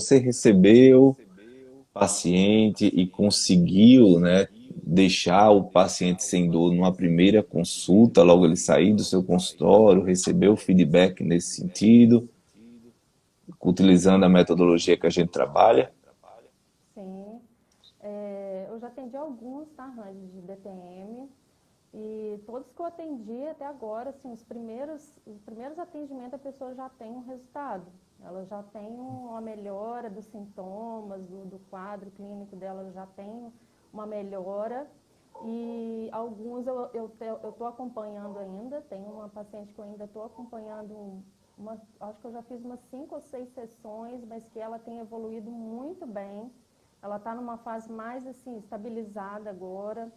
você recebeu o paciente e conseguiu, né, deixar o paciente sem dor numa primeira consulta, logo ele sair do seu consultório, receber o feedback nesse sentido, utilizando a metodologia que a gente trabalha? Sim. Eu já atendi alguns, tá, Randy, de DTM. E todos que eu atendi até agora, assim, os primeiros atendimentos a pessoa já tem um resultado. Ela já tem uma melhora dos sintomas, do quadro clínico dela já tem uma melhora. E alguns eu estou acompanhando ainda. Tem uma paciente que eu ainda estou acompanhando, acho que eu já fiz umas 5 ou 6 sessões, mas que ela tem evoluído muito bem. Ela está numa fase mais assim, estabilizada agora.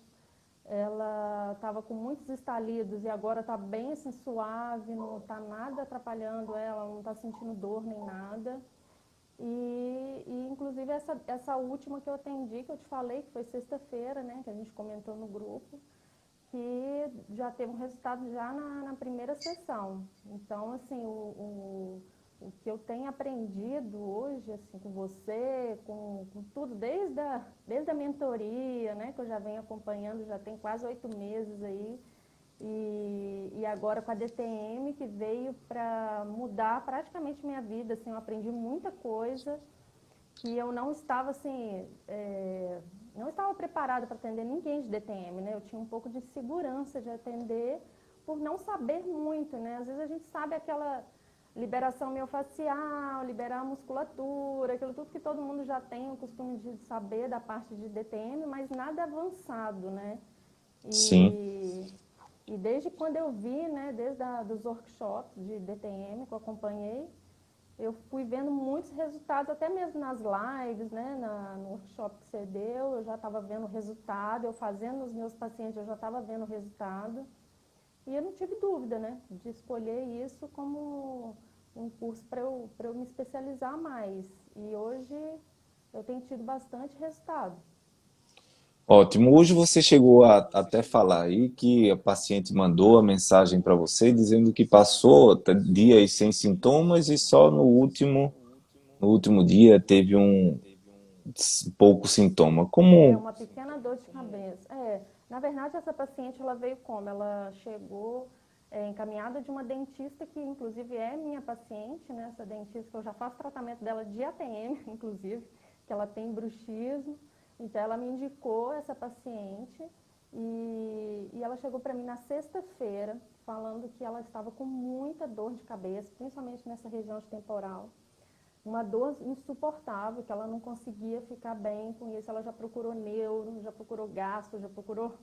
Ela estava com muitos estalidos e agora está bem assim, suave, não está nada atrapalhando ela, não está sentindo dor nem nada. Inclusive essa última que eu atendi, que eu te falei, que foi sexta-feira, né, que a gente comentou no grupo, que já teve um resultado já na primeira sessão. Então, assim, o que eu tenho aprendido hoje, assim, com você, com tudo, desde a mentoria, né, que eu já venho acompanhando, já tem quase 8 meses aí, e agora com a DTM, que veio para mudar praticamente minha vida, assim, eu aprendi muita coisa que eu não estava assim, não estava preparada para atender ninguém de DTM, né? Eu tinha um pouco de segurança de atender por não saber muito, né? Às vezes a gente sabe aquela liberação miofascial, liberar a musculatura, aquilo tudo que todo mundo já tem o costume de saber da parte de DTM, mas nada avançado, né? Sim. E, e desde quando eu vi, né, desde dos workshops de DTM que eu acompanhei, eu fui vendo muitos resultados, até mesmo nas lives, né, no workshop que você deu, eu já estava vendo o resultado, eu fazendo os meus pacientes, eu já estava vendo o resultado. E eu não tive dúvida, né, de escolher isso como um curso para eu me especializar mais. E hoje eu tenho tido bastante resultado. Ótimo. Hoje você chegou a até falar aí que a paciente mandou a mensagem para você dizendo que passou dias sem sintomas e só no último dia teve um pouco sintoma. É Como? uma pequena dor de cabeça. Na verdade, essa paciente ela veio como? Ela chegou encaminhada de uma dentista que, inclusive, é minha paciente, né? Essa dentista que eu já faço tratamento dela de ATM, inclusive, que ela tem bruxismo. Então, ela me indicou essa paciente e ela chegou para mim na sexta-feira falando que ela estava com muita dor de cabeça, principalmente nessa região de temporal, uma dor insuportável, que ela não conseguia ficar bem com isso. Ela já procurou neuro, já procurou gastro, já procurou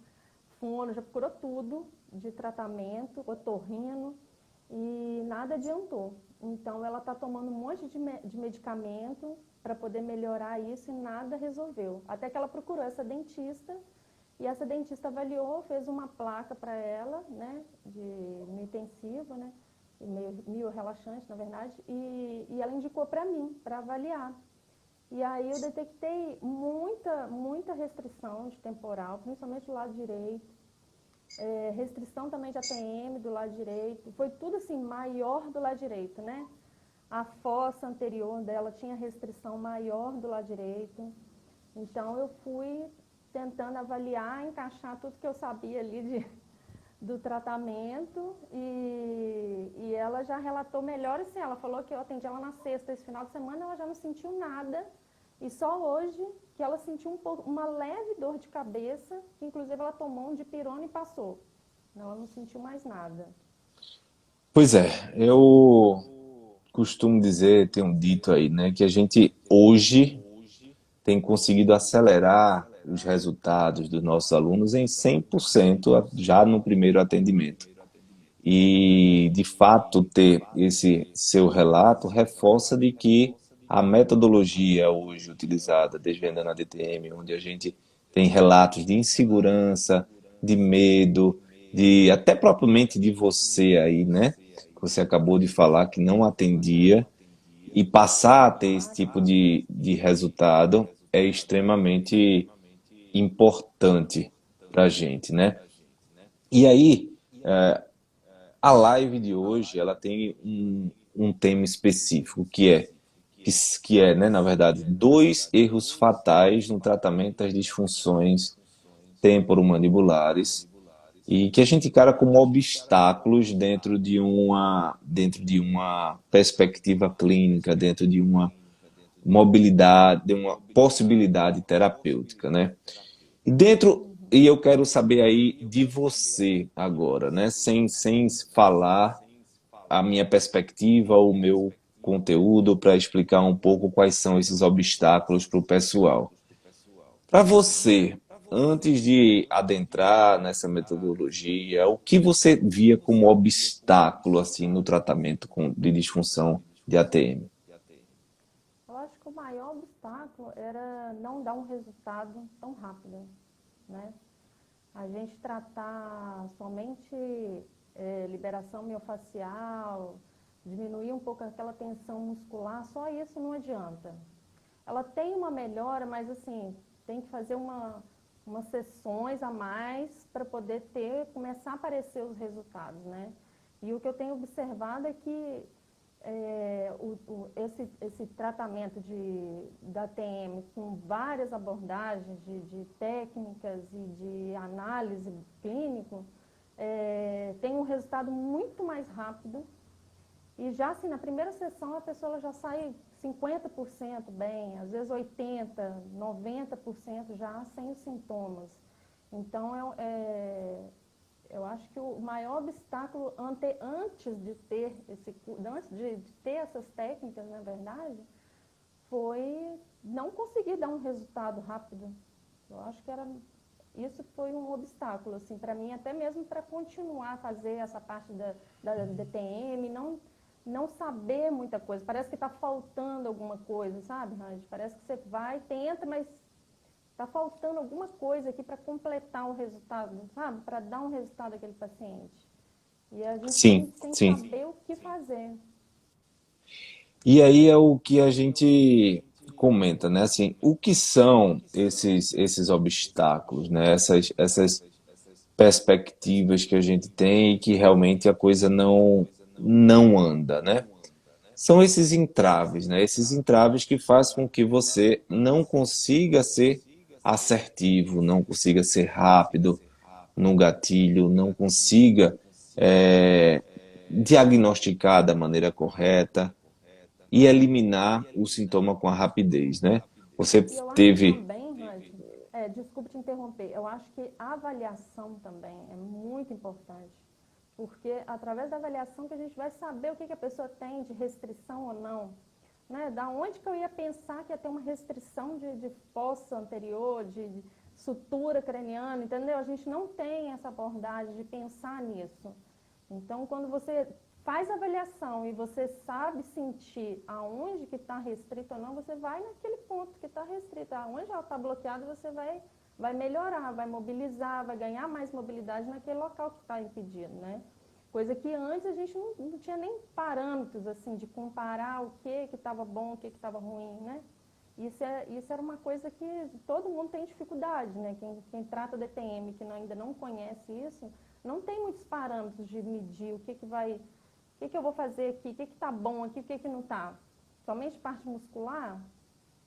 fono, já procurou tudo de tratamento, otorrino, e nada adiantou. Então, ela está tomando um monte de medicamento para poder melhorar isso e nada resolveu. Até que ela procurou essa dentista, e essa dentista avaliou, fez uma placa para ela, né, no intensivo, né, meio relaxante, na verdade, e ela indicou para mim, para avaliar. E aí eu detectei muita restrição de temporal, principalmente do lado direito, restrição também de ATM do lado direito, foi tudo assim, maior do lado direito, né? A fossa anterior dela tinha restrição maior do lado direito, então eu fui tentando avaliar, encaixar tudo que eu sabia ali do tratamento e ela já relatou melhor assim, ela falou que eu atendi ela na sexta, esse final de semana ela já não sentiu nada e só hoje que ela sentiu uma leve dor de cabeça, que inclusive ela tomou um dipirona e passou, ela não sentiu mais nada. Pois é, eu costumo dizer, tenho dito aí, né, que a gente hoje tem conseguido acelerar os resultados dos nossos alunos em 100% já no primeiro atendimento. E, de fato, ter esse seu relato reforça de que a metodologia hoje utilizada, Desvendando a DTM, onde a gente tem relatos de insegurança, de medo, de até propriamente de você aí, né? Que você acabou de falar que não atendia, e passar a ter esse tipo de resultado é extremamente importante para a gente, né? E aí, a live de hoje, ela tem um tema específico, que é que é, né, na verdade, dois erros fatais no tratamento das disfunções temporomandibulares e que a gente encara como obstáculos dentro de uma perspectiva clínica, dentro de uma mobilidade, de uma possibilidade terapêutica, né? E eu quero saber aí de você agora, né? Sem falar a minha perspectiva, o meu conteúdo, para explicar um pouco quais são esses obstáculos para o pessoal. Para você, antes de adentrar nessa metodologia, o que você via como obstáculo assim no tratamento de disfunção de ATM? Eu acho que o maior obstáculo era não dar um resultado tão rápido, né? A gente tratar somente liberação miofascial, diminuir um pouco aquela tensão muscular, só isso não adianta. Ela tem uma melhora, mas assim, tem que fazer umas sessões a mais para poder começar a aparecer os resultados, né? E o que eu tenho observado é que esse tratamento da TM com várias abordagens de técnicas e de análise clínico, tem um resultado muito mais rápido. E já assim, na primeira sessão, a pessoa já sai 50% bem, às vezes 80%, 90% já sem os sintomas. Então, eu acho que o maior obstáculo antes de ter essas técnicas, na verdade, foi não conseguir dar um resultado rápido. Eu acho que isso foi um obstáculo, assim, para mim, até mesmo para continuar a fazer essa parte da DTM, não saber muita coisa. Parece que está faltando alguma coisa, sabe, Randy? Parece que você vai, tenta, mas está faltando alguma coisa aqui para completar o resultado, sabe? Para dar um resultado àquele paciente. E a gente Sim, sem sim. saber o que fazer. E aí é o que a gente comenta, né? Assim, o que são esses obstáculos, né? Essas perspectivas que a gente tem e que realmente a coisa não anda, né? São esses entraves, né? Esses entraves que fazem com que você não consiga ser assertivo, não consiga ser rápido no gatilho, não consiga diagnosticar da maneira correta e eliminar o sintoma com a rapidez, né? Você E eu acho teve, também, Randy, desculpe te interromper, eu acho que a avaliação também é muito importante. Porque através da avaliação que a gente vai saber o que a pessoa tem de restrição ou não. Né? Da onde que eu ia pensar que ia ter uma restrição de fossa anterior, de sutura craniana, entendeu? A gente não tem essa abordagem de pensar nisso. Então, quando você faz a avaliação e você sabe sentir aonde que está restrito ou não, você vai naquele ponto que está restrito. Aonde ela está bloqueada, você vai melhorar, vai mobilizar, vai ganhar mais mobilidade naquele local que está impedido, né? Coisa que antes a gente não tinha nem parâmetros, assim, de comparar o que estava bom, o que estava ruim, né? Isso era uma coisa que todo mundo tem dificuldade, né? Quem trata DTM, que ainda não conhece isso, não tem muitos parâmetros de medir o que eu vou fazer aqui, o que está bom aqui, o que não está. Somente parte muscular,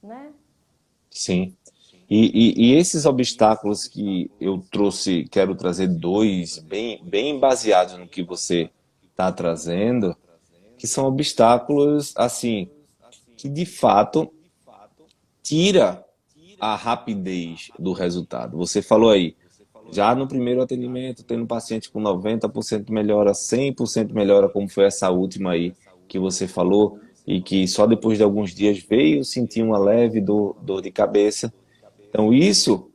né? sim. E esses obstáculos que eu trouxe, quero trazer dois, bem baseados no que você está trazendo, que são obstáculos, assim, que de fato tira a rapidez do resultado. Você falou aí, já no primeiro atendimento, tendo um paciente com 90% melhora, 100% melhora, como foi essa última aí que você falou, e que só depois de alguns dias veio sentir uma leve dor de cabeça. Então, isso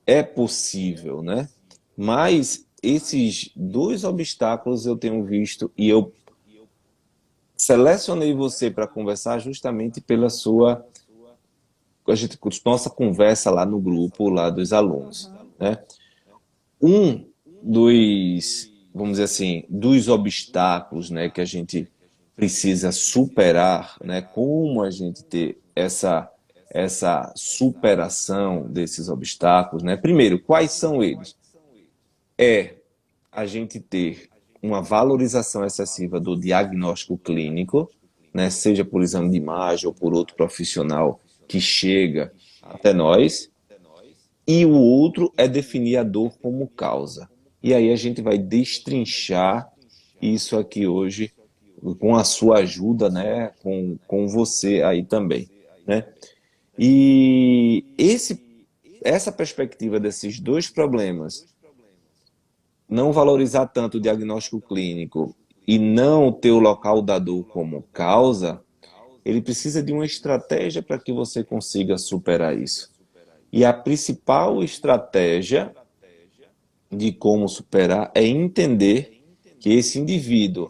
é possível, né? Mas esses dois obstáculos eu tenho visto e eu selecionei você para conversar justamente pela nossa conversa lá no grupo, lá dos alunos, Uhum. né? Um vamos dizer assim, dos obstáculos, né, que a gente precisa superar, né? Como a gente ter essa superação desses obstáculos, né? Primeiro, quais são eles? É a gente ter uma valorização excessiva do diagnóstico clínico, né? Seja por exame de imagem ou por outro profissional que chega até nós, e o outro é definir a dor como causa. E aí a gente vai destrinchar isso aqui hoje com a sua ajuda, né? Com você aí também, né? E essa perspectiva desses dois problemas, não valorizar tanto o diagnóstico clínico e não ter o local da dor como causa, ele precisa de uma estratégia para que você consiga superar isso. E a principal estratégia de como superar é entender que esse indivíduo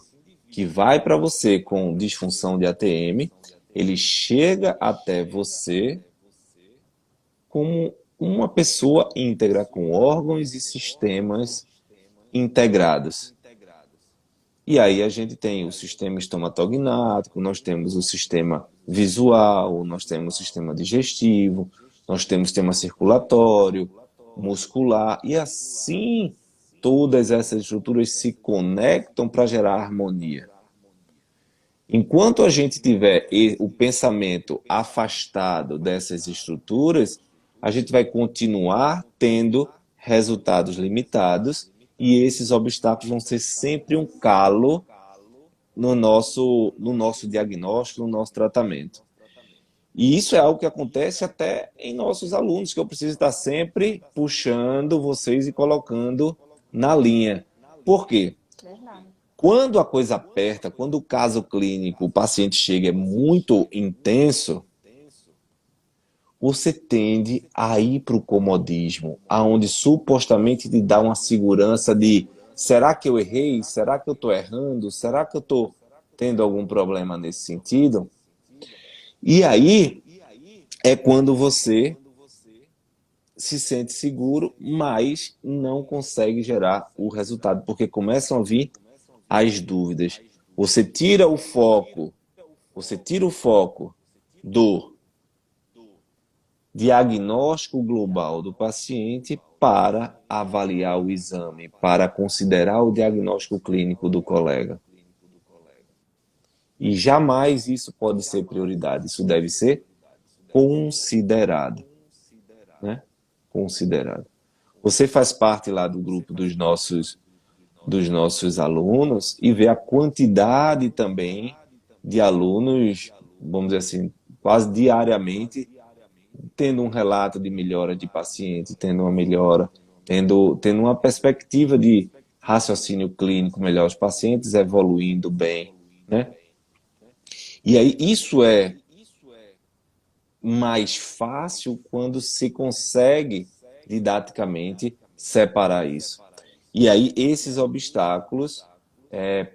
que vai para você com disfunção de ATM, ele chega até você como uma pessoa íntegra, com órgãos e sistemas integrados. E aí a gente tem o sistema estomatognático, nós temos o sistema visual, nós temos o sistema digestivo, nós temos o sistema circulatório, muscular, e assim todas essas estruturas se conectam para gerar harmonia. Enquanto a gente tiver o pensamento afastado dessas estruturas, a gente vai continuar tendo resultados limitados e esses obstáculos vão ser sempre um calo no nosso diagnóstico, no nosso tratamento. E isso é algo que acontece até em nossos alunos, que eu preciso estar sempre puxando vocês e colocando na linha. Por quê? Verdade. Quando a coisa aperta, quando o caso clínico, o paciente chega é muito intenso, você tende a ir para o comodismo, aonde supostamente te dá uma segurança de será que eu errei? Será que eu estou errando? Será que eu estou tendo algum problema nesse sentido? E aí é quando você se sente seguro, mas não consegue gerar o resultado, porque começam a vir as dúvidas. Você tira o foco do diagnóstico global do paciente para avaliar o exame, para considerar o diagnóstico clínico do colega. E jamais isso pode ser prioridade, isso deve ser considerado, né? Considerado. Você faz parte lá do grupo dos nossos alunos e vê a quantidade também de alunos, vamos dizer assim, quase diariamente, tendo um relato de melhora de paciente, tendo uma melhora, tendo uma perspectiva de raciocínio clínico melhor, os pacientes evoluindo bem, né? E aí isso é mais fácil quando se consegue didaticamente separar isso. E aí esses obstáculos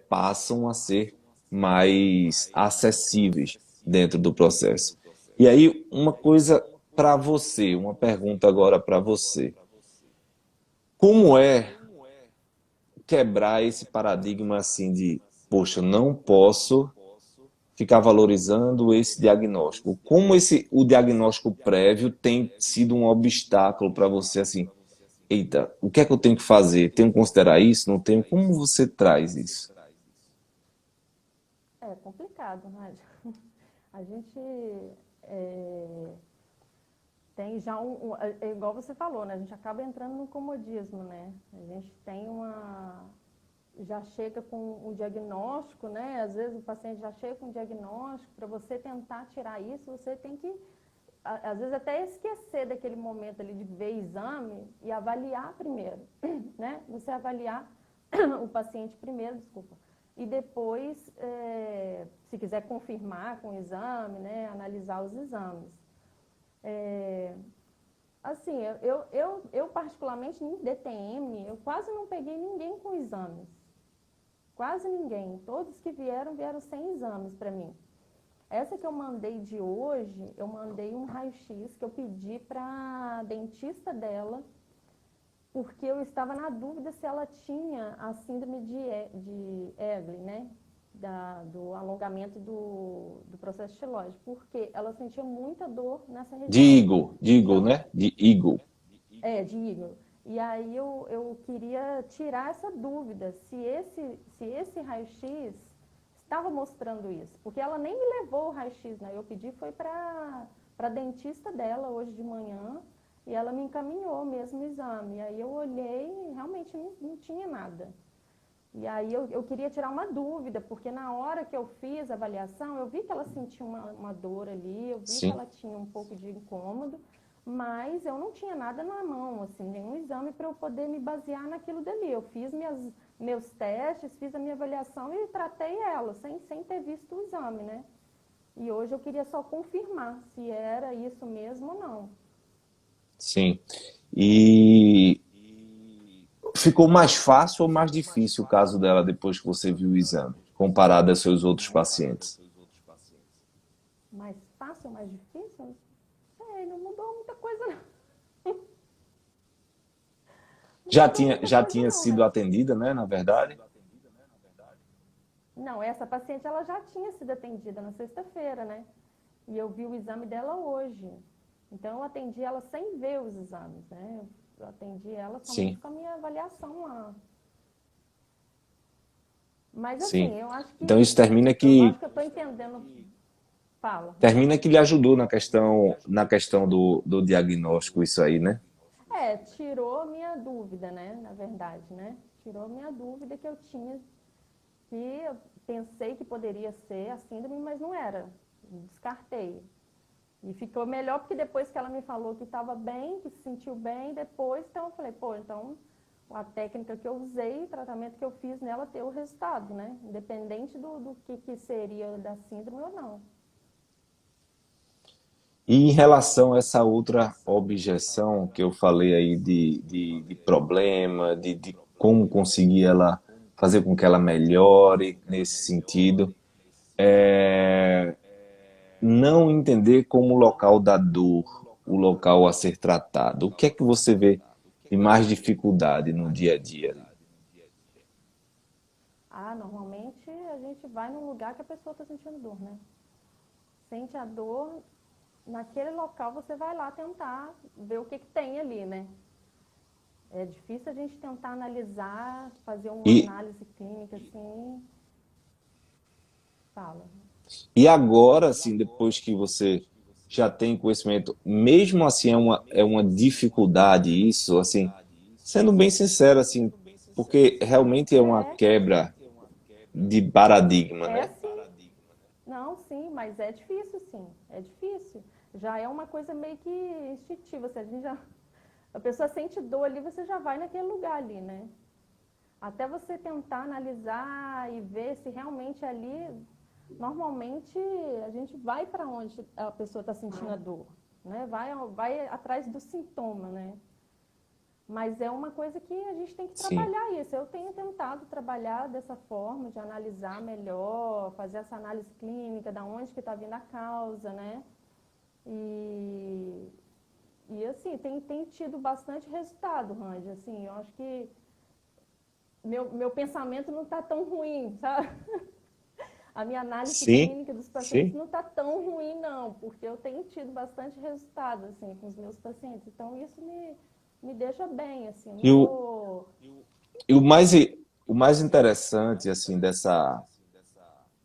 passam a ser mais acessíveis dentro do processo. E aí uma coisa para você, uma pergunta agora para você. Como é quebrar esse paradigma assim de, poxa, não posso ficar valorizando esse diagnóstico? Como o diagnóstico prévio tem sido um obstáculo para você assim? Eita, o que é que eu tenho que fazer? Tenho que considerar isso? Não tenho? Como você traz isso? É complicado, né? A gente tem já é igual você falou, né? A gente acaba entrando no comodismo, né? A gente tem já chega com um diagnóstico, né? Às vezes o paciente já chega com um diagnóstico, para você tentar tirar isso, você tem que, às vezes, até esquecer daquele momento ali de ver exame e avaliar primeiro, né? Você avaliar o paciente primeiro, desculpa, e depois, se quiser confirmar com o exame, né? Analisar os exames. Assim, eu particularmente em DTM, eu quase não peguei ninguém com exames. Quase ninguém. Todos que vieram sem exames para mim. Essa que eu mandei de hoje, eu mandei um raio-x que eu pedi para a dentista dela, porque eu estava na dúvida se ela tinha a síndrome de Eglin, né? Do alongamento do processo xilóide, porque ela sentia muita dor nessa região. Digo, Então, né? De Eagle. de Igor. E aí eu queria tirar essa dúvida, se esse raio-x estava mostrando isso, porque ela nem me levou o raio-x, né? Eu pedi foi para a dentista dela hoje de manhã e ela me encaminhou mesmo o exame. E aí eu olhei e realmente não tinha nada. E aí eu queria tirar uma dúvida, porque na hora que eu fiz a avaliação, eu vi que ela sentia uma dor ali, eu vi que Sim, ela tinha um pouco de incômodo, mas eu não tinha nada na mão, assim, nenhum exame para eu poder me basear naquilo dali. Eu fiz meus testes, fiz a minha avaliação e tratei ela, sem ter visto o exame, né? E hoje eu queria só confirmar se era isso mesmo ou não. sim. E ficou mais fácil ou mais difícil o caso dela depois que você viu o exame, comparado a seus outros pacientes? Mais fácil ou mais difícil? Não sei, não mudou muita coisa, não. Não mudou muita Já coisa tinha não, sido né? atendida, né, na verdade? Não, essa paciente ela já tinha sido atendida na sexta-feira, né? E eu vi o exame dela hoje. Então eu atendi ela sem ver os exames, né? Eu atendi ela somente Sim, com a minha avaliação lá. Mas assim, sim. eu acho Então que isso eu estou entendendo. Fala. termina que lhe ajudou na questão do diagnóstico, isso aí, né? É, tirou a minha dúvida, né? Na verdade, né? Tirou a minha dúvida que eu tinha, que eu pensei que poderia ser a síndrome, mas não era. Descartei. E ficou melhor porque depois que ela me falou que estava bem, que se sentiu bem, depois, então eu falei, pô, então a técnica que eu usei, o tratamento que eu fiz nela, deu o resultado, né? Independente do que seria da síndrome ou não. E em relação a essa outra objeção que eu falei aí de problema, de como conseguir ela fazer com que ela melhore nesse sentido, não entender como local da dor, o local a ser tratado. O que é que você vê de mais dificuldade no dia a dia? Ah, normalmente a gente vai num lugar que a pessoa está sentindo dor, né? Sente a dor, naquele local você vai lá tentar ver o que tem ali, né? É difícil a gente tentar analisar, fazer uma E, análise clínica assim. Fala. e agora, assim, depois que você já tem conhecimento, mesmo assim é uma dificuldade isso, assim, sendo bem sincero, assim, porque realmente é uma É, quebra de paradigma, é né? sim. Não, sim, mas é difícil, sim. É difícil. Já é uma coisa meio que instintiva. Se a gente já, a pessoa sente dor ali, você já vai naquele lugar ali, né? Até você tentar analisar e ver se realmente ali, normalmente a gente vai para onde a pessoa está sentindo a dor, né? Vai atrás do sintoma, né? Mas é uma coisa que a gente tem que Sim. trabalhar isso. Eu tenho tentado trabalhar dessa forma, de analisar melhor, fazer essa análise clínica, da onde que está vindo a causa, né? E, e assim, tem tido bastante resultado, Randy. Assim, eu acho que meu pensamento não está tão ruim, sabe? A minha análise Sim, clínica dos pacientes sim. não está tão ruim, não, porque eu tenho tido bastante resultado, assim, com os meus pacientes. Então, isso me deixa bem, assim, eu não E tô... e o mais interessante, assim, dessa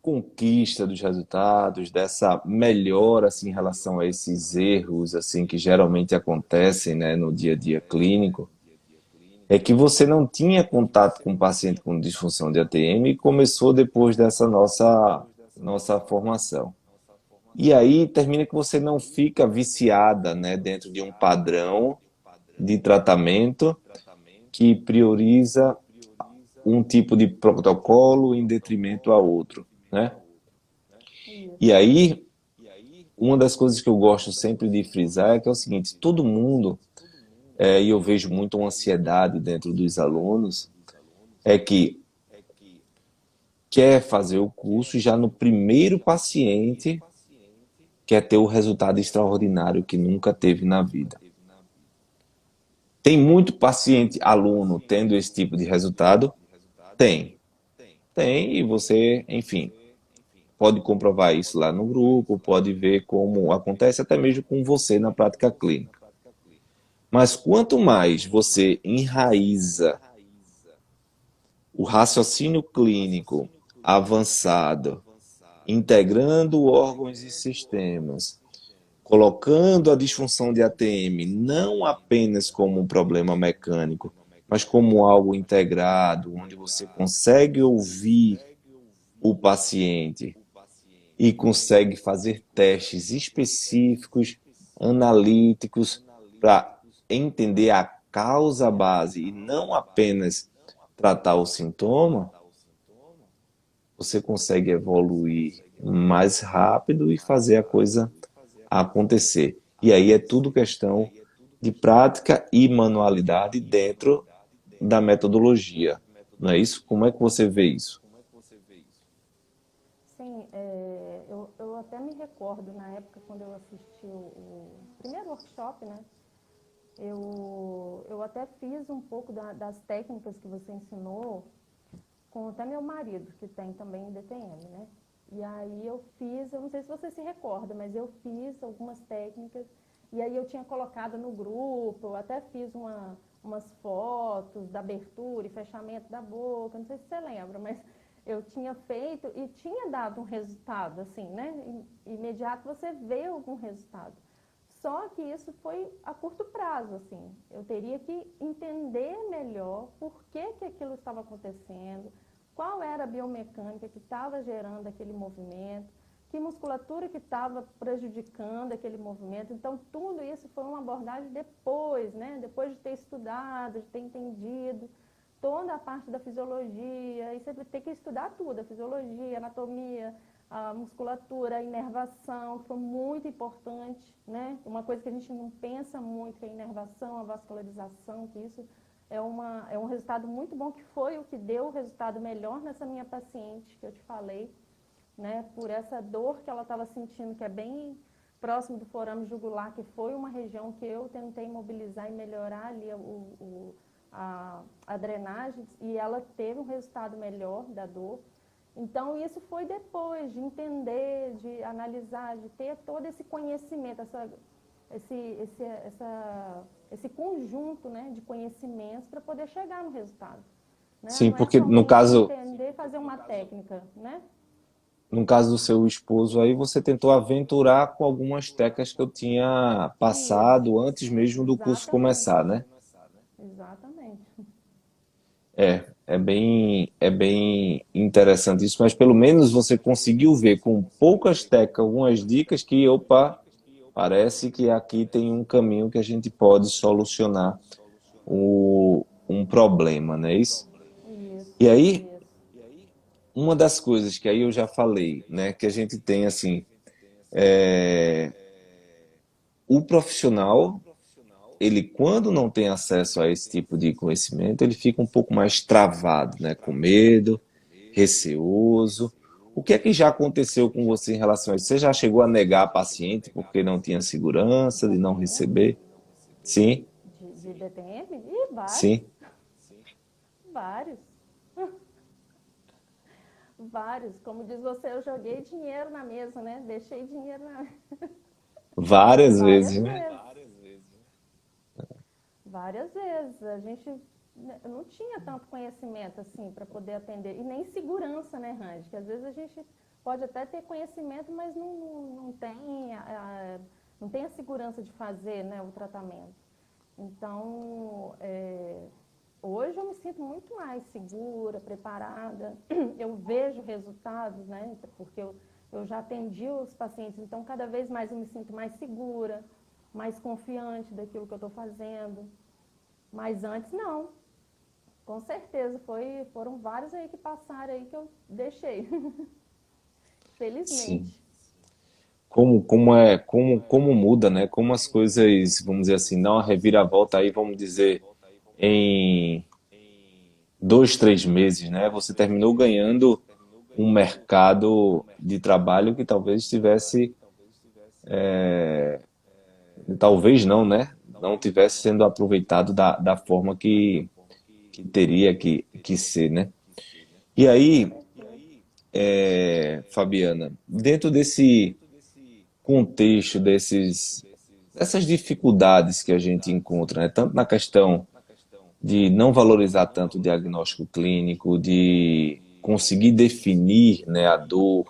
conquista dos resultados, dessa melhora, assim, em relação a esses erros, assim, que geralmente acontecem, né, no dia a dia clínico, é que você não tinha contato com o paciente com disfunção de ATM e começou depois dessa nossa formação. E aí termina que você não fica viciada, né, dentro de um padrão de tratamento que prioriza um tipo de protocolo em detrimento a outro, né? E Isso. aí, uma das coisas que eu gosto sempre de frisar é que é o seguinte, todo mundo, e eu vejo muito uma ansiedade dentro dos alunos, é que quer fazer o curso e já no primeiro paciente quer ter o resultado extraordinário que nunca teve na vida. Tem muito paciente, aluno, tendo esse tipo de resultado? Tem. Tem, e você, enfim, pode comprovar isso lá no grupo, pode ver como acontece até mesmo com você na prática clínica. Mas quanto mais você enraiza o raciocínio clínico avançado, integrando órgãos e sistemas, colocando a disfunção de ATM não apenas como um problema mecânico, mas como algo integrado, onde você consegue ouvir o paciente e consegue fazer testes específicos, analíticos, para entender a causa base e não apenas tratar o sintoma, você consegue evoluir mais rápido e fazer a coisa acontecer. E aí é tudo questão de prática e manualidade dentro da metodologia. Não é isso? Como é que você vê isso? Sim, eu até me recordo na época quando eu assisti o primeiro workshop, né? Eu até fiz um pouco das técnicas que você ensinou com até meu marido, que tem também DTM, né? E aí eu fiz, eu não sei se você se recorda, mas eu fiz algumas técnicas e aí eu tinha colocado no grupo, eu até fiz umas fotos da abertura e fechamento da boca, não sei se você lembra, mas eu tinha feito e tinha dado um resultado, assim, né? Imediato você vê algum resultado. Só que isso foi a curto prazo, assim. Eu teria que entender melhor por que aquilo estava acontecendo, qual era a biomecânica que estava gerando aquele movimento, que musculatura que estava prejudicando aquele movimento. Então, tudo isso foi uma abordagem depois, né? Depois de ter estudado, de ter entendido toda a parte da fisiologia. E você tem que estudar tudo, a fisiologia, a anatomia, a musculatura, a inervação, que foi muito importante, né? Uma coisa que a gente não pensa muito, que é a inervação, a vascularização, que isso é um resultado muito bom, que foi o que deu o resultado melhor nessa minha paciente, que eu te falei, né? Por essa dor que ela estava sentindo, que é bem próximo do forame jugular, que foi uma região que eu tentei mobilizar e melhorar ali a drenagem, e ela teve um resultado melhor da dor. Então, isso foi depois de entender, de analisar, de ter todo esse conhecimento, esse conjunto, né, de conhecimentos para poder chegar no resultado. Né? Sim, Não é porque no somente caso, entender e fazer uma técnica, né? no caso do seu esposo aí, você tentou aventurar com algumas técnicas que eu tinha passado Isso, antes mesmo do curso exatamente, começar, né? exatamente. É bem interessante isso, mas pelo menos você conseguiu ver com poucas técnicas, algumas dicas que, opa, parece que aqui tem um caminho que a gente pode solucionar um problema, não é isso? Isso, E aí, isso. uma das coisas que aí eu já falei, né, que a gente tem assim, o profissional, ele quando não tem acesso a esse tipo de conhecimento, ele fica um pouco mais travado, né, com medo, receoso. O que é que já aconteceu com você em relação a isso? Você já chegou a negar a paciente porque não tinha De segurança de não paciente, receber? Sim, de DTM? Ih, vários, sim. vários. Vários. Como diz você, eu joguei dinheiro na mesa, né? Deixei dinheiro na Várias várias vezes, né? vezes. Várias vezes. A gente não tinha tanto conhecimento assim para poder atender. E nem segurança, né, Randy? Que às vezes a gente pode até ter conhecimento, mas não tem a segurança de fazer, né, o tratamento. Então, hoje eu me sinto muito mais segura, preparada. Eu vejo resultados, né? Porque eu já atendi os pacientes, então cada vez mais eu me sinto mais segura, mais confiante daquilo que eu estou fazendo. Mas antes não. Com certeza, foram vários aí que passaram aí que eu deixei. Sim. Felizmente. Como muda, né? Como as coisas, vamos dizer assim, dá uma reviravolta aí, vamos dizer, em 2, 3 meses, né? Você terminou ganhando um mercado de trabalho que talvez estivesse, talvez não, né? Não tivesse sendo aproveitado da forma que teria que ser, né? E Com aí, certeza. Fabiana, dentro desse contexto, dessas dificuldades que a gente encontra, né? Tanto na questão de não valorizar tanto o diagnóstico clínico, de conseguir definir, né, a dor,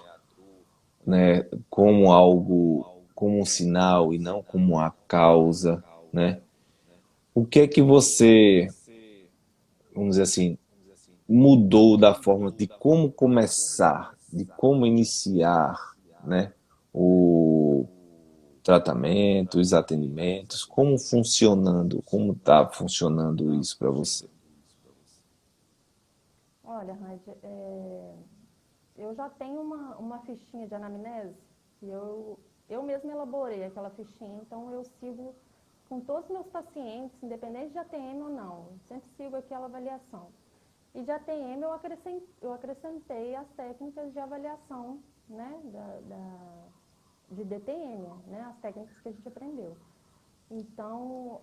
né, como algo, como um sinal e não como a causa, né? O que é que você, vamos dizer assim, mudou da forma de como começar, de como iniciar, né, o tratamento, os atendimentos, como está funcionando isso para você? Olha, Raid, eu já tenho uma fichinha de anamnese que eu mesma elaborei aquela fichinha, então eu sigo com todos os meus pacientes, independente de ATM ou não, sempre sigo aquela avaliação. E de ATM eu acrescentei as técnicas de avaliação, né, de DTM, né, as técnicas que a gente aprendeu. Então,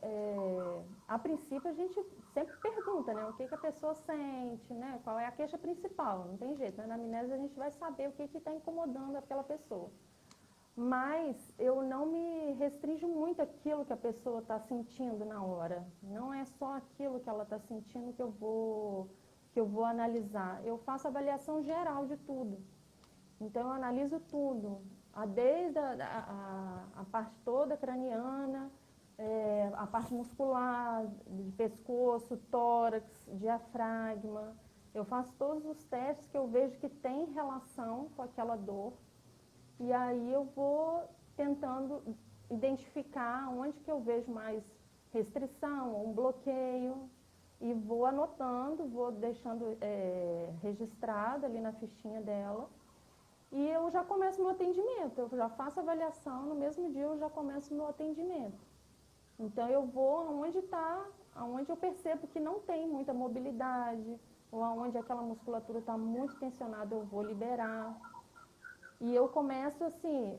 a princípio a gente sempre pergunta, né, o que, que a pessoa sente, né, qual é a queixa principal, não tem jeito, né, na anamnese a gente vai saber o que está incomodando aquela pessoa. Mas eu não me restringo muito àquilo que a pessoa está sentindo na hora. Não é só aquilo que ela está sentindo que eu vou analisar. Eu faço avaliação geral de tudo. Então eu analiso tudo, desde a parte toda craniana, a parte muscular, de pescoço, tórax, diafragma. Eu faço todos os testes que eu vejo que tem relação com aquela dor. E aí eu vou tentando identificar onde que eu vejo mais restrição, um bloqueio, e vou anotando, vou deixando registrado ali na fichinha dela. E eu já começo meu atendimento, eu já faço a avaliação, no mesmo dia eu já começo meu atendimento. Então eu vou aonde eu percebo que não tem muita mobilidade, ou aonde aquela musculatura está muito tensionada, eu vou liberar. E eu começo assim,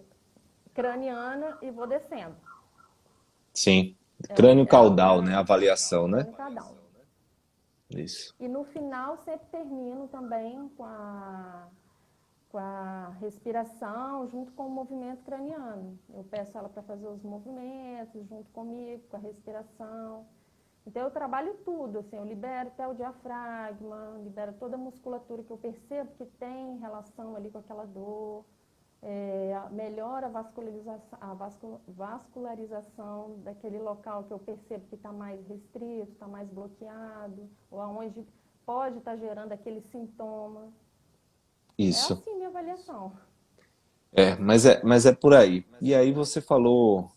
craniana e vou descendo. Sim, crânio A caudal, né, minha avaliação, né? crânio caudal. Isso. E no final sempre termino também com a respiração junto com o movimento craniano. Eu peço ela para fazer os movimentos junto comigo, com a respiração. Então eu trabalho tudo, assim, eu libero até o diafragma, libero toda a musculatura que eu percebo que tem relação ali com aquela dor. Melhora a vascularização daquele local que eu percebo que está mais restrito, está mais bloqueado, ou aonde pode estar gerando aquele sintoma. É Isso. assim minha avaliação. Mas é por aí. E aí você falou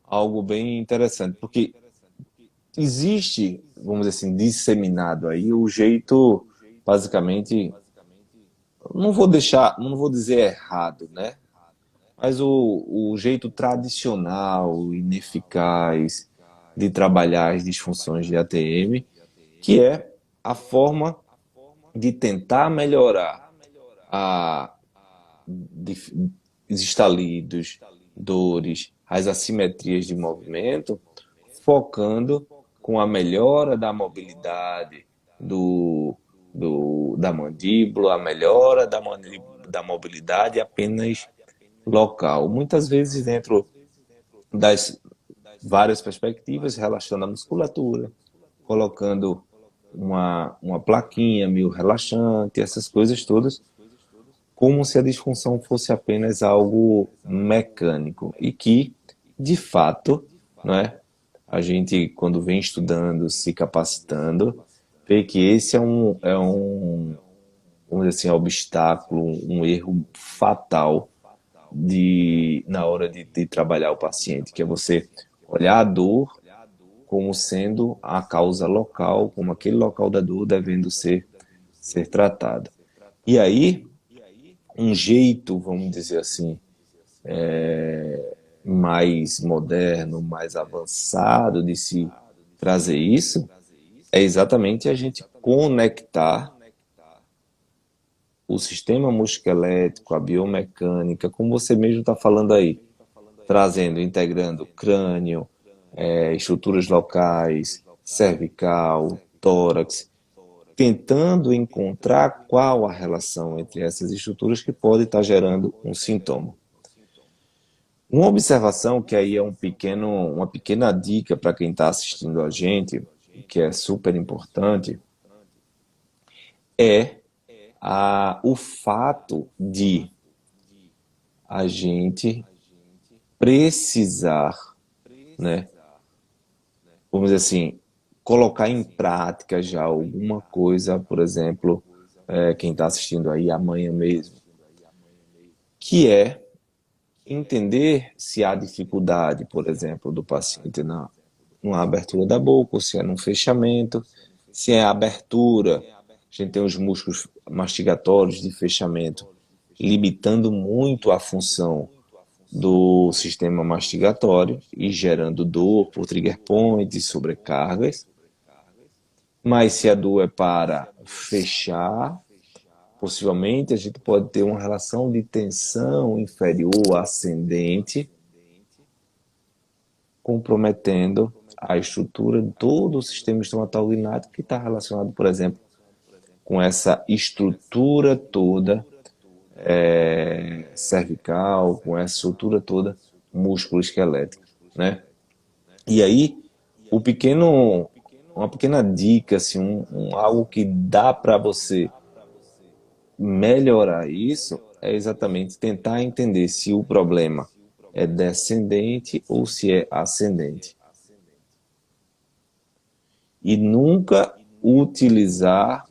algo bem interessante, porque existe, vamos dizer assim, disseminado aí o jeito, basicamente, não vou dizer errado, né? Mas o jeito tradicional, ineficaz de trabalhar as disfunções de ATM, que é a forma de tentar melhorar a estalidos, dores, as assimetrias de movimento, focando com a melhora da mobilidade da mandíbula, a melhora da mobilidade apenas local. Muitas vezes dentro das várias perspectivas, relaxando a musculatura, colocando uma plaquinha meio relaxante, essas coisas todas, como se a disfunção fosse apenas algo mecânico e que, de fato, não é? A gente, quando vem estudando, se capacitando, vê que esse vamos dizer assim, obstáculo, um erro fatal na hora de trabalhar o paciente, que é você olhar a dor como sendo a causa local, como aquele local da dor devendo ser tratado. E aí, um jeito, vamos dizer assim, mais moderno, mais avançado de se trazer isso, é exatamente a gente conectar o sistema musculoesquelético, a biomecânica, como você mesmo está falando aí, trazendo, integrando crânio, estruturas locais, cervical, tórax, tentando encontrar qual a relação entre essas estruturas que pode estar gerando um sintoma. Uma observação que aí é uma pequena dica para quem está assistindo a gente, que é super importante, é o fato de a gente precisar, né, vamos dizer assim, colocar em prática já alguma coisa, por exemplo, quem está assistindo aí amanhã mesmo, que é entender se há dificuldade, por exemplo, do paciente numa abertura da boca, ou se é num fechamento, se é a abertura, a gente tem os músculos mastigatórios de fechamento, limitando muito a função do sistema mastigatório e gerando dor por trigger point e sobrecargas. Mas se a dor é para fechar, possivelmente a gente pode ter uma relação de tensão inferior ascendente, comprometendo a estrutura de todo o sistema estomatognático que está relacionado, por exemplo, com essa estrutura toda cervical, com essa estrutura toda músculo-esquelética, né? E aí, uma pequena dica, assim, algo que dá para você melhorar isso é exatamente tentar entender se o problema é descendente ou se é ascendente. E nunca utilizar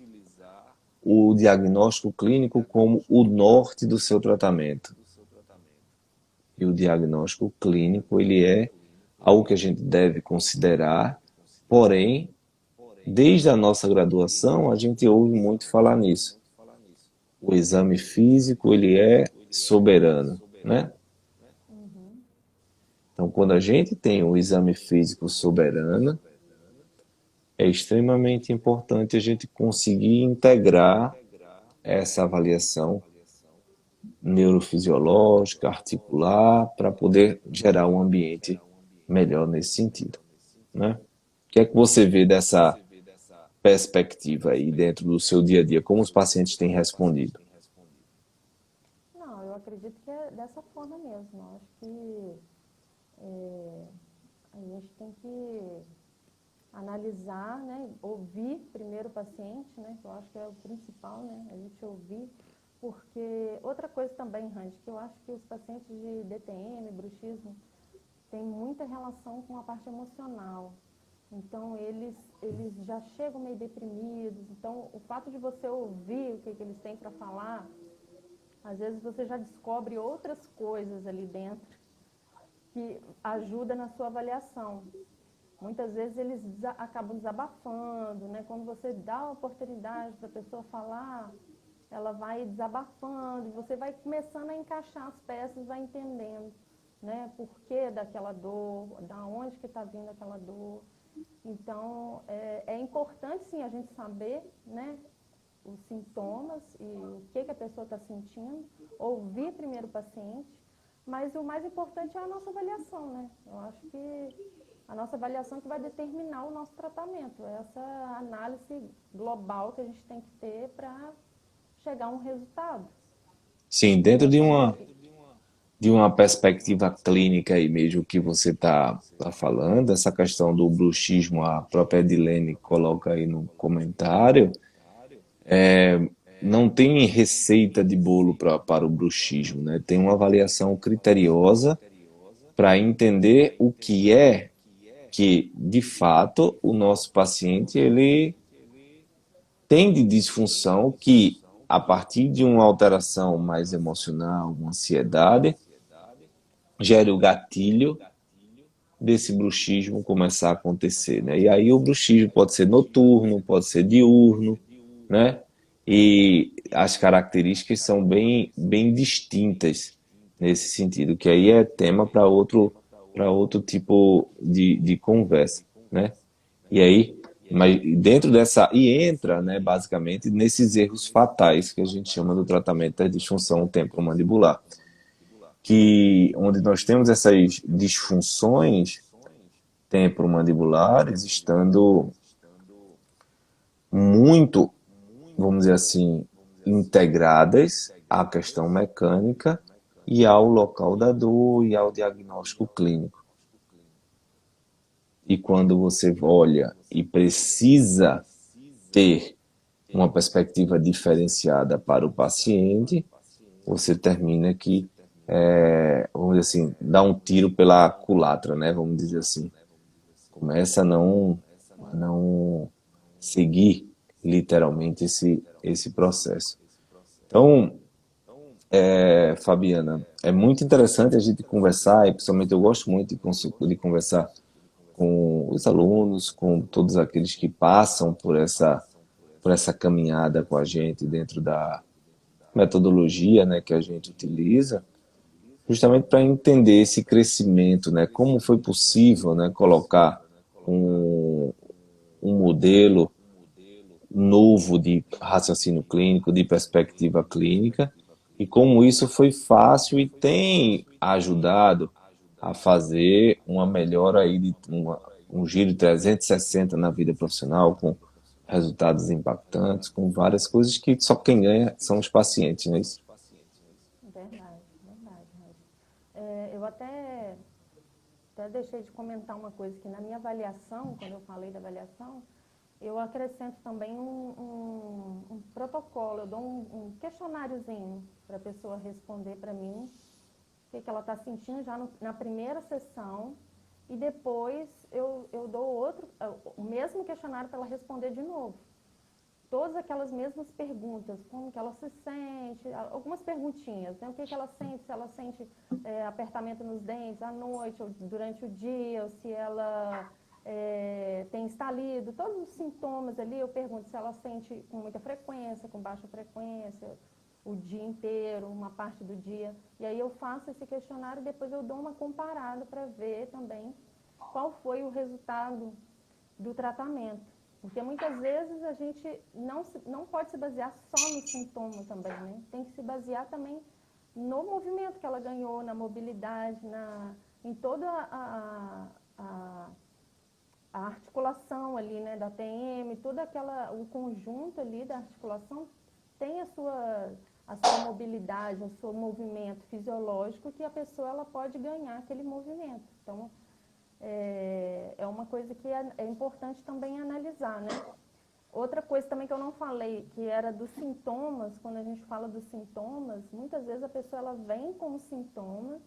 o diagnóstico clínico como o norte do seu tratamento. E o diagnóstico clínico, ele é algo que a gente deve considerar, porém, desde a nossa graduação, a gente ouve muito falar nisso. O exame físico, ele é soberano, né? Então, quando a gente tem um exame físico soberano, é extremamente importante a gente conseguir integrar essa avaliação neurofisiológica, articular, para poder gerar um ambiente melhor nesse sentido, né? O que é que você vê dessa perspectiva aí dentro do seu dia a dia? Como os pacientes têm respondido? Não, eu acredito que é dessa forma mesmo. Eu acho que a gente tem que analisar, né, ouvir primeiro o paciente, né, que eu acho que é o principal, né, a gente ouvir, porque outra coisa também, Randy, que eu acho que os pacientes de DTM, bruxismo, têm muita relação com a parte emocional. Então, eles já chegam meio deprimidos. Então, o fato de você ouvir o que eles têm para falar, às vezes você já descobre outras coisas ali dentro que ajuda na sua avaliação. Muitas vezes eles acabam desabafando, né? Quando você dá a oportunidade da pessoa falar, ela vai desabafando, você vai começando a encaixar as peças, vai entendendo, né? Por que daquela dor, da onde que está vindo aquela dor. Então, é importante sim a gente saber, né, os sintomas e o que a pessoa está sentindo, ouvir primeiro o paciente, mas o mais importante é a nossa avaliação, né? Eu acho que a nossa avaliação que vai determinar o nosso tratamento, essa análise global que a gente tem que ter para chegar a um resultado. Sim, E dentro eu também, de uma perspectiva clínica aí mesmo que você tá falando, essa questão do bruxismo, a própria Edilene coloca aí no comentário, não tem receita de bolo para o bruxismo, né? Tem uma avaliação criteriosa para entender o que é que, de fato, o nosso paciente ele tem de disfunção que, a partir de uma alteração mais emocional, uma ansiedade, gere o gatilho desse bruxismo começar a acontecer, né? E aí o bruxismo pode ser noturno, pode ser diurno, né? E as características são bem distintas nesse sentido, que aí é tema para outro tipo de conversa, né? E aí, mas dentro dessa e entra, né, basicamente nesses erros fatais que a gente chama do tratamento da disfunção temporomandibular, que onde nós temos essas disfunções temporomandibulares estando muito, vamos dizer assim, integradas à questão mecânica e ao local da dor e ao diagnóstico clínico. E quando você olha e precisa ter uma perspectiva diferenciada para o paciente, você termina que, vamos dizer assim, dá um tiro pela culatra, né? Vamos dizer assim. Começa a não seguir literalmente esse processo. Então, Fabiana, é muito interessante a gente conversar, e principalmente eu gosto muito de conversar com os alunos, com todos aqueles que passam por essa caminhada com a gente dentro da metodologia, né, que a gente utiliza, justamente para entender esse crescimento, né, como foi possível, né, colocar um, um modelo novo de raciocínio clínico, de perspectiva clínica, e como isso foi fácil e tem ajudado a fazer uma melhora aí, um giro de 360 na vida profissional, com resultados impactantes, com várias coisas que só quem ganha são os pacientes, não é isso? Verdade, verdade, Raíssa. Eu até deixei de comentar uma coisa, que na minha avaliação, quando eu falei da avaliação, eu acrescento também um protocolo, eu dou um questionáriozinho para a pessoa responder para mim o que ela está sentindo já na primeira sessão, e depois eu dou o mesmo questionário para ela responder de novo. Todas aquelas mesmas perguntas, como que ela se sente, algumas perguntinhas, né? O que ela sente, se ela sente apertamento nos dentes à noite ou durante o dia, ou se ela tem estalido, todos os sintomas ali, eu pergunto se ela sente com muita frequência, com baixa frequência, o dia inteiro, uma parte do dia. E aí eu faço esse questionário e depois eu dou uma comparada para ver também qual foi o resultado do tratamento. Porque muitas vezes a gente não pode se basear só no sintoma também, né? Tem que se basear também no movimento que ela ganhou, na mobilidade, em toda a articulação ali, né, da TM, o conjunto ali da articulação tem a sua mobilidade, o seu movimento fisiológico, que a pessoa ela pode ganhar aquele movimento. Então, é uma coisa que é importante também analisar, né? Outra coisa também que eu não falei, que era dos sintomas, quando a gente fala dos sintomas, muitas vezes a pessoa ela vem com os sintomas,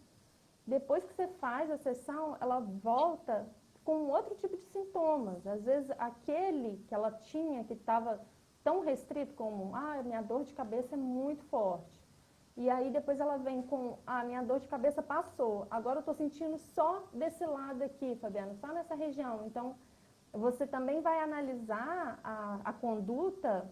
depois que você faz a sessão, ela volta com outro tipo de sintomas. Às vezes aquele que ela tinha, que estava tão restrito como, minha dor de cabeça é muito forte. E aí depois ela vem com, minha dor de cabeça passou, agora eu estou sentindo só desse lado aqui, Fabiana, só nessa região. Então, você também vai analisar a conduta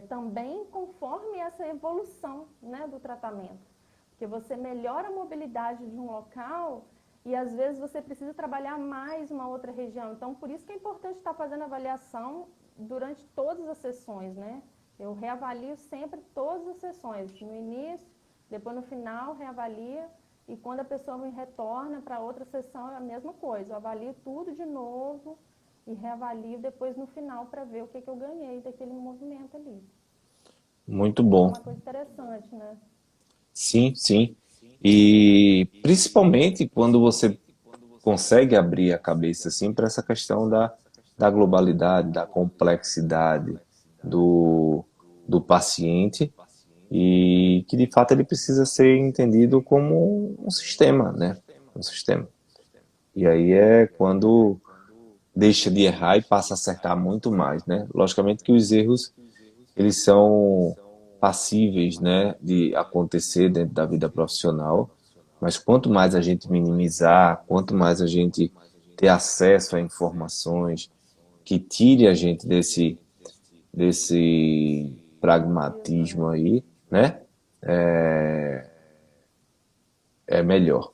também conforme essa evolução, né, do tratamento. Porque você melhora a mobilidade de um local e às vezes você precisa trabalhar mais uma outra região. Então, por isso que é importante estar fazendo avaliação durante todas as sessões, né? Eu reavalio sempre todas as sessões, no início, depois no final, reavalia, e quando a pessoa me retorna para outra sessão é a mesma coisa, eu avalio tudo de novo e reavalio depois no final para ver o que eu ganhei daquele movimento ali. Muito Então é bom. uma coisa interessante, né? Sim, sim. E principalmente quando você consegue abrir a cabeça assim para essa questão da globalidade, da complexidade do, do paciente, e que de fato ele precisa ser entendido como um sistema, né? Um sistema. E aí é quando deixa de errar e passa a acertar muito mais, né? Logicamente que os erros eles são passíveis, né, de acontecer dentro da vida profissional, mas quanto mais a gente minimizar, quanto mais a gente ter acesso a informações que tire a gente desse Peso, pragmatismo né? aí, né, é melhor.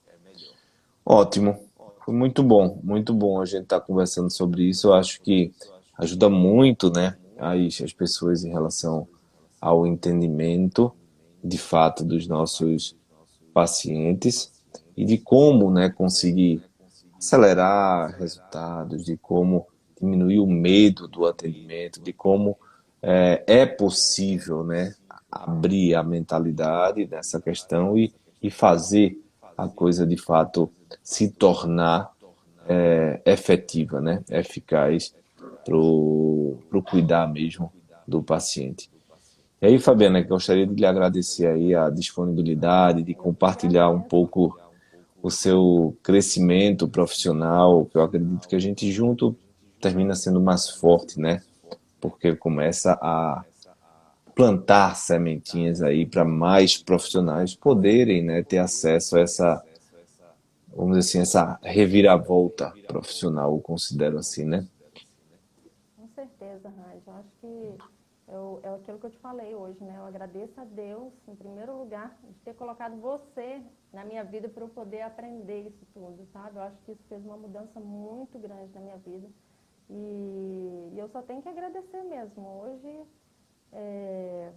Ótimo. Foi muito bom a gente estar conversando sobre isso. Eu acho que ajuda muito, né, as pessoas em relação ao entendimento, de fato, dos nossos pacientes e de como, né, conseguir acelerar resultados, de como diminuir o medo do atendimento, de como é possível, né, abrir a mentalidade nessa questão e fazer a coisa de fato se tornar efetiva, né, eficaz pro cuidar mesmo do paciente. E aí, Fabiana, gostaria de lhe agradecer aí a disponibilidade de Eu que compartilhar um agradeço. pouco o seu crescimento profissional, que eu acredito que a gente junto termina sendo mais forte, né? Porque começa a plantar sementinhas aí para mais profissionais poderem, né, ter acesso a essa, vamos dizer assim, essa reviravolta profissional, eu considero assim, né? Com certeza, Raj. Eu acho que é aquilo que eu te falei hoje, né? Eu agradeço a Deus, em primeiro lugar, de ter colocado você na minha vida para eu poder aprender isso tudo, sabe? Eu acho que isso fez uma mudança muito grande na minha vida. E eu só tenho que agradecer mesmo. Hoje, é,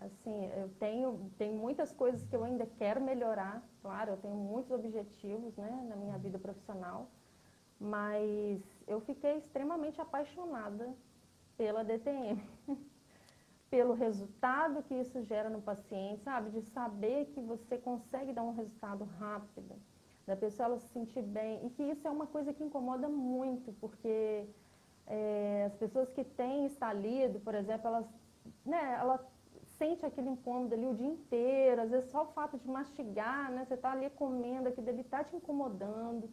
assim, tenho muitas coisas que eu ainda quero melhorar, claro, eu tenho muitos objetivos, né, na minha vida profissional, mas eu fiquei extremamente apaixonada pela DTM, pelo resultado que isso gera no paciente, sabe? De saber que você consegue dar um resultado rápido, da pessoa ela se sentir bem, e que isso é uma coisa que incomoda muito, porque as pessoas que têm estalido, por exemplo, ela sente aquele incômodo ali o dia inteiro, às vezes só o fato de mastigar, né? Você está ali comendo, aquilo dele está te incomodando,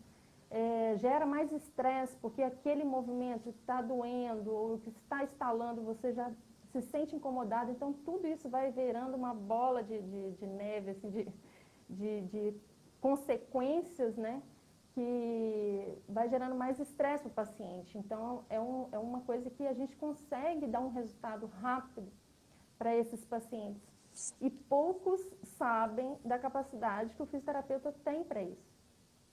gera mais estresse, porque aquele movimento está doendo, ou que está estalando, você já se sente incomodado, então tudo isso vai virando uma bola de neve, assim, de consequências, né? Que vai gerando mais estresse para o paciente. Então, é uma coisa que a gente consegue dar um resultado rápido para esses pacientes. E poucos sabem da capacidade que o fisioterapeuta tem para isso.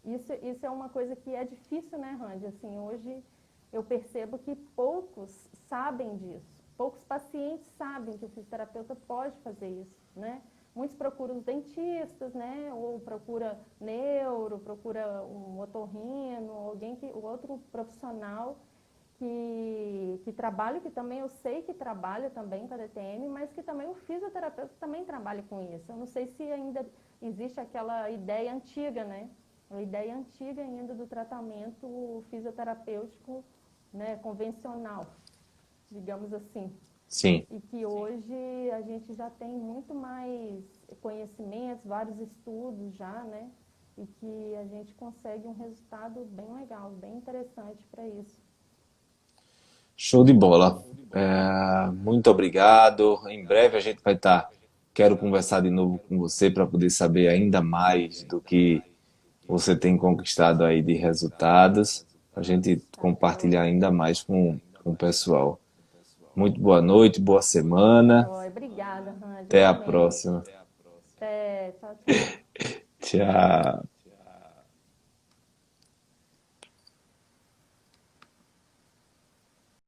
Isso é uma coisa que é difícil, né, Randy? Assim, hoje eu percebo que poucos sabem disso. Poucos pacientes sabem que o fisioterapeuta pode fazer isso, né? Muitos procuram os dentistas, né? Ou procura neuro, procura um otorrino, o outro profissional que trabalha, que também eu sei que trabalha também com a DTM, mas que também o fisioterapeuta também trabalha com isso. Eu não sei se ainda existe aquela ideia antiga, né? A ideia antiga ainda do tratamento fisioterapêutico, né, convencional, digamos assim. Sim. E que hoje a gente já tem muito mais conhecimentos, vários estudos já, né? E que a gente consegue um resultado bem legal, bem interessante para isso. Show de bola. Muito obrigado. Em breve a gente vai estar. Quero conversar de novo com você para poder saber ainda mais do que você tem conquistado aí de resultados, a gente Tá compartilhar joia. ainda mais com o pessoal. Muito boa noite, boa semana. Joia. Obrigada, Randy, Até a igualmente. próxima. Até, tchau, tchau. Tchau.